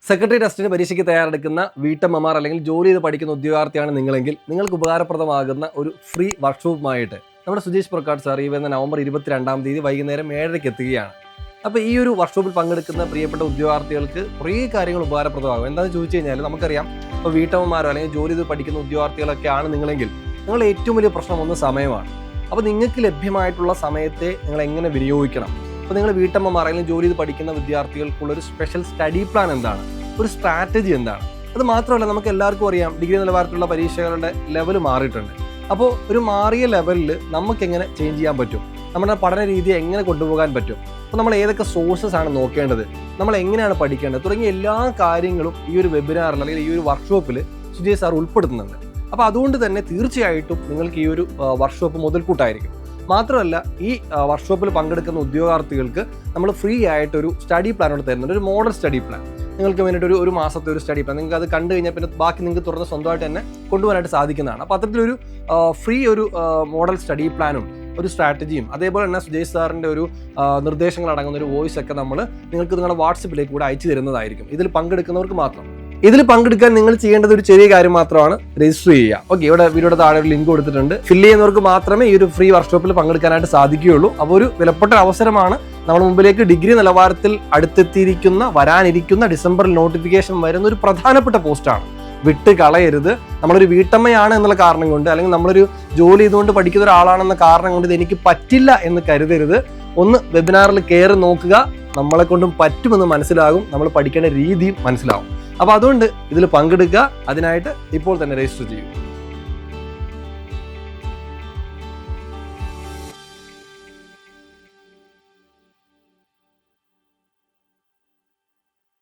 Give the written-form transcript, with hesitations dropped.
Secretary ടെസ്റ്റിന് പരീക്ഷയ്ക്ക് തയ്യാറെടുക്കുന്ന വീട്ടമ്മമാർ അല്ലെങ്കിൽ ജോലി ചെയ്ത് പഠിക്കുന്ന ഉദ്യോഗാർത്ഥിയാണ് നിങ്ങളെങ്കിൽ നിങ്ങൾക്ക് ഉപകാരപ്രദമാകുന്ന ഒരു ഫ്രീ വർക്ക്ഷോപ്പുമായിട്ട് നമ്മുടെ സുജേഷ് പ്രക്കാട് സാർ ഈ വരുന്ന നവംബർ 22-ാം തീയതി വൈകുന്നേരം 7:30 എത്തുകയാണ്. അപ്പോൾ ഈ ഒരു വർക്ക്ഷോപ്പിൽ പങ്കെടുക്കുന്ന പ്രിയപ്പെട്ട ഉദ്യോഗാർത്ഥികൾക്ക് കുറേ കാര്യങ്ങൾ ഉപകാരപ്രദമാകും. എന്താണെന്ന് ചോദിച്ചു കഴിഞ്ഞാൽ നമുക്കറിയാം, ഇപ്പോൾ വീട്ടമ്മമാരോ അല്ലെങ്കിൽ ജോലി ചെയ്ത് പഠിക്കുന്ന ഉദ്യോഗാർത്ഥികളൊക്കെയാണ് നിങ്ങളെങ്കിൽ നിങ്ങളുടെ ഏറ്റവും വലിയ പ്രശ്നം ഒന്ന് സമയമാണ്. അപ്പോൾ നിങ്ങൾക്ക് ലഭ്യമായിട്ടുള്ള സമയത്തെ നിങ്ങൾ എങ്ങനെ വിനിയോഗിക്കണം? അപ്പോൾ നിങ്ങൾ വീട്ടമ്മമാർ അല്ലെങ്കിൽ ജോലി ചെയ്ത് പഠിക്കുന്ന വിദ്യാർത്ഥികൾക്കുള്ളൊരു സ്പെഷ്യൽ സ്റ്റഡി പ്ലാൻ എന്താണ്, ഒരു സ്ട്രാറ്റജി എന്താണ്? അത് മാത്രമല്ല, നമുക്ക് എല്ലാവർക്കും അറിയാം ഡിഗ്രി നിലവാരത്തിലുള്ള പരീക്ഷകളുടെ ലെവൽ മാറിയിട്ടുണ്ട്. അപ്പോൾ ഒരു മാറിയ ലെവലിൽ നമുക്ക് എങ്ങനെ ചേഞ്ച് ചെയ്യാൻ പറ്റും, നമ്മുടെ പഠന രീതിയെ എങ്ങനെ കൊണ്ടുപോകാൻ പറ്റും, അപ്പോൾ നമ്മൾ ഏതൊക്കെ സോഴ്സസ് ആണ് നോക്കേണ്ടത്, നമ്മൾ എങ്ങനെയാണ് പഠിക്കേണ്ടത് തുടങ്ങിയ എല്ലാ കാര്യങ്ങളും ഈ ഒരു വെബിനാറിൽ അല്ലെങ്കിൽ ഈ ഒരു വർക്ക്ഷോപ്പിൽ സുജയ് സാർ ഉൾപ്പെടുത്തുന്നുണ്ട്. അപ്പോൾ അതുകൊണ്ട് തന്നെ തീർച്ചയായിട്ടും നിങ്ങൾക്ക് ഈ ഒരു വർക്ക്ഷോപ്പ് മുതൽക്കൂട്ടായിരിക്കും. മാത്രമല്ല, ഈ വർക്ക്ഷോപ്പിൽ പങ്കെടുക്കുന്ന ഉദ്യോഗാർത്ഥികൾക്ക് നമ്മൾ ഫ്രീ ആയിട്ടൊരു സ്റ്റഡി പ്ലാനോട് തരുന്നുണ്ട്, ഒരു മോഡൽ സ്റ്റഡി പ്ലാൻ. നിങ്ങൾക്ക് വേണ്ടിയിട്ട് ഒരു മാസത്തെ ഒരു സ്റ്റഡി പ്ലാൻ, നിങ്ങൾക്ക് അത് കണ്ടു കഴിഞ്ഞാൽ പിന്നെ ബാക്കി നിങ്ങൾക്ക് തുറന്ന് സ്വന്തമായിട്ട് തന്നെ കൊണ്ടുപോകാനായിട്ട് സാധിക്കുന്നതാണ്. അപ്പോൾ അത്തരത്തിലൊരു ഫ്രീ ഒരു മോഡൽ സ്റ്റഡി പ്ലാനും ഒരു സ്ട്രാറ്റജിയും അതേപോലെ തന്നെ സുജയ് സാറിൻ്റെ ഒരു നിർദ്ദേശങ്ങൾ അടങ്ങുന്ന ഒരു വോയിസ് ഒക്കെ നമ്മൾ നിങ്ങൾക്ക് നിങ്ങളുടെ വാട്സപ്പിലേക്ക് കൂടെ അയച്ചു തരുന്നതായിരിക്കും, ഇതിൽ പങ്കെടുക്കുന്നവർക്ക് മാത്രം. ഇതിൽ പങ്കെടുക്കാൻ നിങ്ങൾ ചെയ്യേണ്ടത് ഒരു ചെറിയ കാര്യം മാത്രമാണ്, രജിസ്റ്റർ ചെയ്യുക. ഓക്കെ, ഇവിടെ വീഡിയോയുടെ താഴെ ഒരു ലിങ്ക് കൊടുത്തിട്ടുണ്ട്. ഫില്ല് ചെയ്യുന്നവർക്ക് മാത്രമേ ഈ ഒരു ഫ്രീ വർക്ക്ഷോപ്പിൽ പങ്കെടുക്കാനായിട്ട് സാധിക്കുകയുള്ളൂ. അപ്പോൾ ഒരു വിലപ്പെട്ട അവസരമാണ്. നമ്മുടെ മുമ്പിലേക്ക് ഡിഗ്രി നിലവാരത്തിൽ അടുത്തെത്തിയിരിക്കുന്ന വരാനിരിക്കുന്ന ഡിസംബറിൽ നോട്ടിഫിക്കേഷൻ വരുന്ന ഒരു പ്രധാനപ്പെട്ട പോസ്റ്റാണ്. വിട്ട് കളയരുത്. നമ്മളൊരു വീട്ടമ്മയാണ് എന്നുള്ള കാരണം കൊണ്ട് അല്ലെങ്കിൽ നമ്മളൊരു ജോലി ചെയ്തുകൊണ്ട് പഠിക്കുന്ന ഒരാളാണെന്ന കാരണം കൊണ്ട് ഇത് എനിക്ക് പറ്റില്ല എന്ന് കരുതരുത്. ഒന്ന് വെബിനാറിൽ കയറി നോക്കുക, നമ്മളെ കൊണ്ടും പറ്റുമെന്ന് മനസ്സിലാകും, നമ്മൾ പഠിക്കേണ്ട രീതിയും മനസ്സിലാവും. അപ്പോൾ അതുകൊണ്ട് ഇതിൽ പങ്കെടുക്കുക. അതിനായിട്ട് ഇപ്പോൾ തന്നെ രജിസ്റ്റർ ചെയ്യൂ.